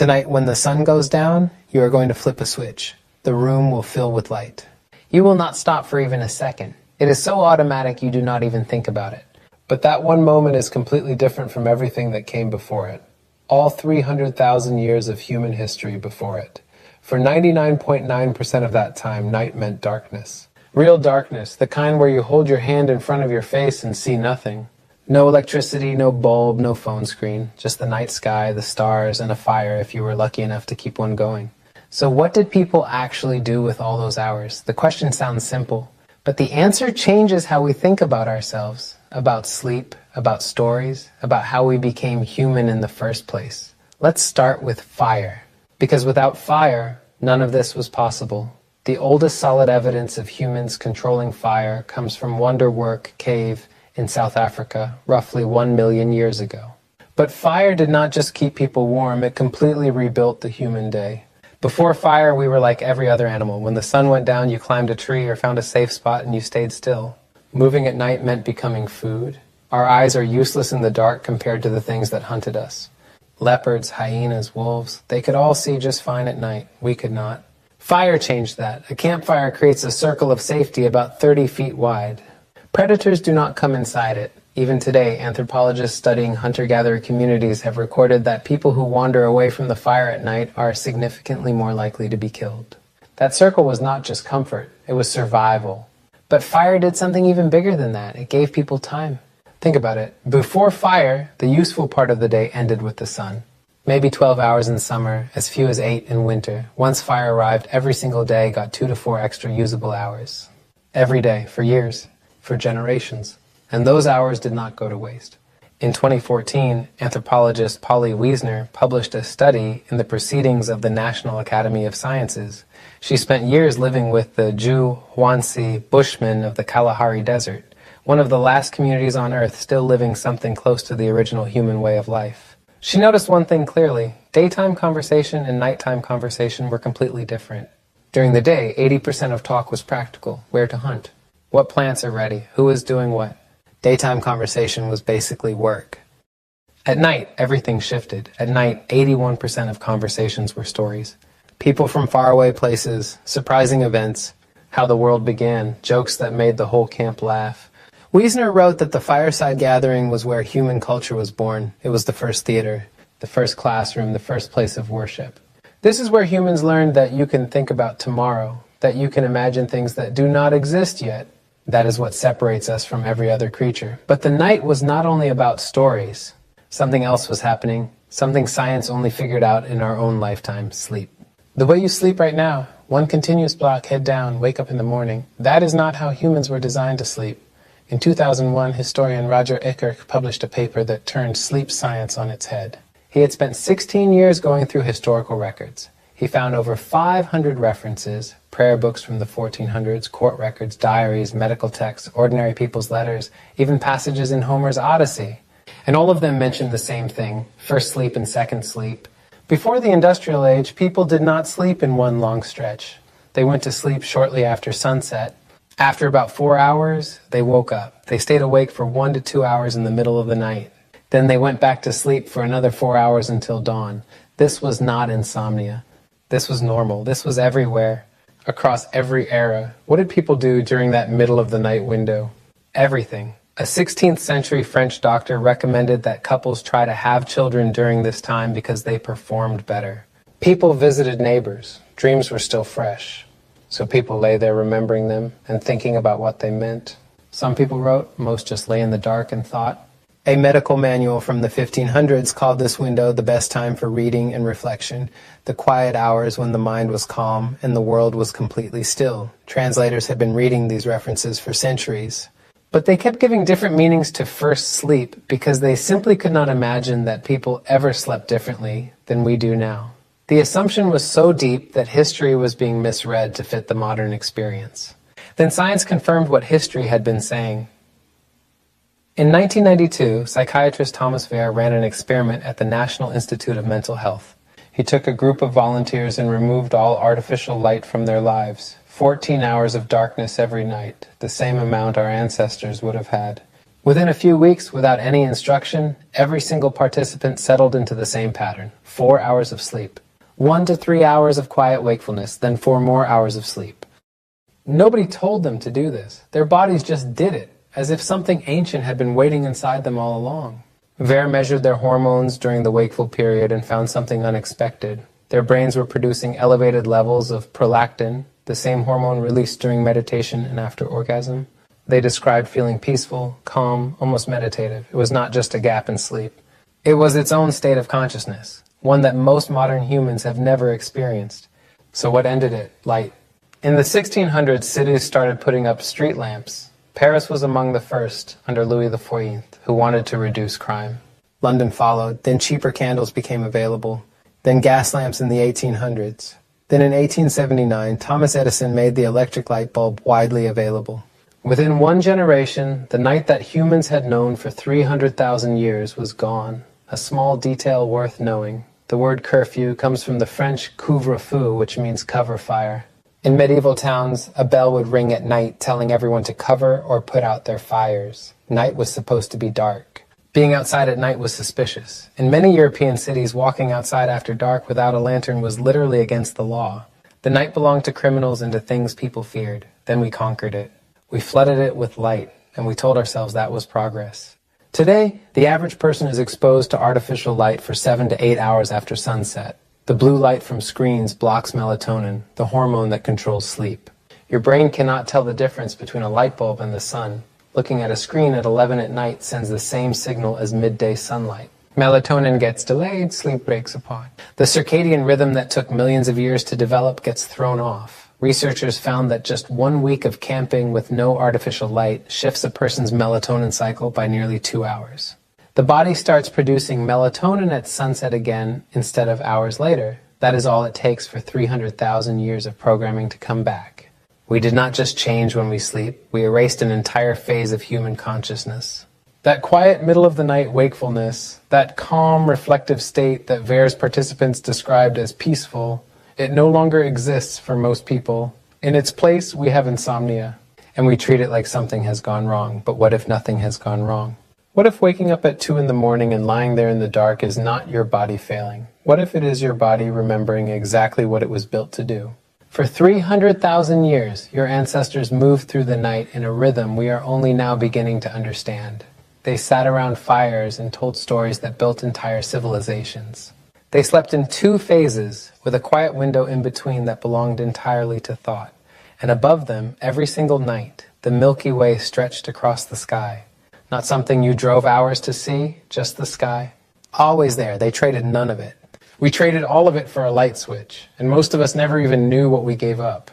Tonight, when the sun goes down, you are going to flip a switch. The room will fill with light. You will not stop for even a second. It is so automatic you do not even think about it. But that one moment is completely different from everything that came before it. All 300,000 years of human history before it. For 99.9% of that time, night meant darkness. Real darkness, the kind where you hold your hand in front of your face and see nothing. No electricity, no bulb, no phone screen. Just the night sky, the stars, and a fire if you were lucky enough to keep one going. So what did people actually do with all those hours? The question sounds simple, but the answer changes how we think about ourselves, about sleep, about stories, about how we became human in the first place. Let's start with fire. Because without fire, none of this was possible. The oldest solid evidence of humans controlling fire comes from Wonderwork Cave in South Africa, roughly 1 million years ago. But fire did not just keep people warm, it completely rebuilt the human day. Before fire, we were like every other animal. When the sun went down, you climbed a tree or found a safe spot and you stayed still. Moving at night meant becoming food. Our eyes are useless in the dark compared to the things that hunted us. Leopards, hyenas, wolves, they could all see just fine at night. We could not. Fire changed that. A campfire creates a circle of safety about 30 feet wide. Predators do not come inside it. Even today, anthropologists studying hunter-gatherer communities have recorded that people who wander away from the fire at night are significantly more likely to be killed. That circle was not just comfort, it was survival. But fire did something even bigger than that. It gave people time. Think about it. Before fire, the useful part of the day ended with the sun. Maybe 12 hours in summer, as few as 8 in winter. Once fire arrived, every single day got 2 to 4 extra usable hours. Every day, for years, for generations. And those hours did not go to waste. In 2014, anthropologist Polly Wiesner published a study in the Proceedings of the National Academy of Sciences. She spent years living with the Ju-Hwansi Bushmen of the Kalahari Desert, one of the last communities on Earth still living something close to the original human way of life. She noticed one thing clearly. Daytime conversation and nighttime conversation were completely different. During the day, 80% of talk was practical. Where to hunt? What plants are ready? Who is doing what? Daytime conversation was basically work. At night, everything shifted. At night, 81% of conversations were stories. People from faraway places, surprising events, how the world began, jokes that made the whole camp laugh. Wiesner wrote that the fireside gathering was where human culture was born. It was the first theater, the first classroom, the first place of worship. This is where humans learned that you can think about tomorrow, that you can imagine things that do not exist yet. That is what separates us from every other creature. But the night was not only about stories. Something else was happening, something science only figured out in our own lifetime: sleep. The way you sleep right now, one continuous block, head down, wake up in the morning, that is not how humans were designed to sleep. In 2001, historian Roger Ekirch published a paper that turned sleep science on its head. He had spent 16 years going through historical records. He found over 500 references, prayer books from the 1400s, court records, diaries, medical texts, ordinary people's letters, even passages in Homer's Odyssey. And all of them mentioned the same thing: first sleep and second sleep. Before the industrial age, people did not sleep in one long stretch. They went to sleep shortly after sunset. After about 4 hours, they woke up. They stayed awake for 1 to 2 hours in the middle of the night. Then they went back to sleep for another 4 hours until dawn. This was not insomnia. This was normal. This was everywhere, across every era. What did people do during that middle of the night window? Everything. A 16th century French doctor recommended that couples try to have children during this time because they performed better. People visited neighbors. Dreams were still fresh. So people lay there remembering them and thinking about what they meant. Some people wrote, most just lay in the dark and thought. A medical manual from the 1500s called this window the best time for reading and reflection, the quiet hours when the mind was calm and the world was completely still. Translators had been reading these references for centuries. But they kept giving different meanings to first sleep because they simply could not imagine that people ever slept differently than we do now. The assumption was so deep that history was being misread to fit the modern experience. Then science confirmed what history had been saying. In 1992, psychiatrist Thomas Wehr ran an experiment at the National Institute of Mental Health. He took a group of volunteers and removed all artificial light from their lives. 14 hours of darkness every night, the same amount our ancestors would have had. Within a few weeks, without any instruction, every single participant settled into the same pattern: 4 hours of sleep. 1 to 3 hours of quiet wakefulness, then 4 more hours of sleep. Nobody told them to do this. Their bodies just did it, as if something ancient had been waiting inside them all along. Vere measured their hormones during the wakeful period and found something unexpected. Their brains were producing elevated levels of prolactin, the same hormone released during meditation and after orgasm. They described feeling peaceful, calm, almost meditative. It was not just a gap in sleep. It was its own state of consciousness, one that most modern humans have never experienced. So what ended it? Light. In the 1600s, cities started putting up street lamps. Paris was among the first, under Louis XIV, who wanted to reduce crime. London followed, then cheaper candles became available, then gas lamps in the 1800s. Then in 1879, Thomas Edison made the electric light bulb widely available. Within one generation, the night that humans had known for 300,000 years was gone. A small detail worth knowing. The word curfew comes from the French couvre-feu, which means cover fire. In medieval towns, a bell would ring at night telling everyone to cover or put out their fires. Night was supposed to be dark. Being outside at night was suspicious. In many European cities, walking outside after dark without a lantern was literally against the law. The night belonged to criminals and to things people feared. Then we conquered it. We flooded it with light, and we told ourselves that was progress. Today, the average person is exposed to artificial light for 7 to 8 hours after sunset. The blue light from screens blocks melatonin, the hormone that controls sleep. Your brain cannot tell the difference between a light bulb and the sun. Looking at a screen at 11 at night sends the same signal as midday sunlight. Melatonin gets delayed, sleep breaks apart. The circadian rhythm that took millions of years to develop gets thrown off. Researchers found that just 1 week of camping with no artificial light shifts a person's melatonin cycle by nearly 2 hours. The body starts producing melatonin at sunset again instead of hours later. That is all it takes for 300,000 years of programming to come back. We did not just change when we sleep, we erased an entire phase of human consciousness. That quiet middle-of-the-night wakefulness, that calm, reflective state that Vere's participants described as peaceful, it no longer exists for most people. In its place, we have insomnia, and we treat it like something has gone wrong. But what if nothing has gone wrong? What if waking up at 2 in the morning and lying there in the dark is not your body failing? What if it is your body remembering exactly what it was built to do? For 300,000 years, your ancestors moved through the night in a rhythm we are only now beginning to understand. They sat around fires and told stories that built entire civilizations. They slept in 2 phases, with a quiet window in between that belonged entirely to thought. And above them, every single night, the Milky Way stretched across the sky. Not something you drove hours to see, just the sky. Always there, they traded none of it. We traded all of it for a light switch, and most of us never even knew what we gave up.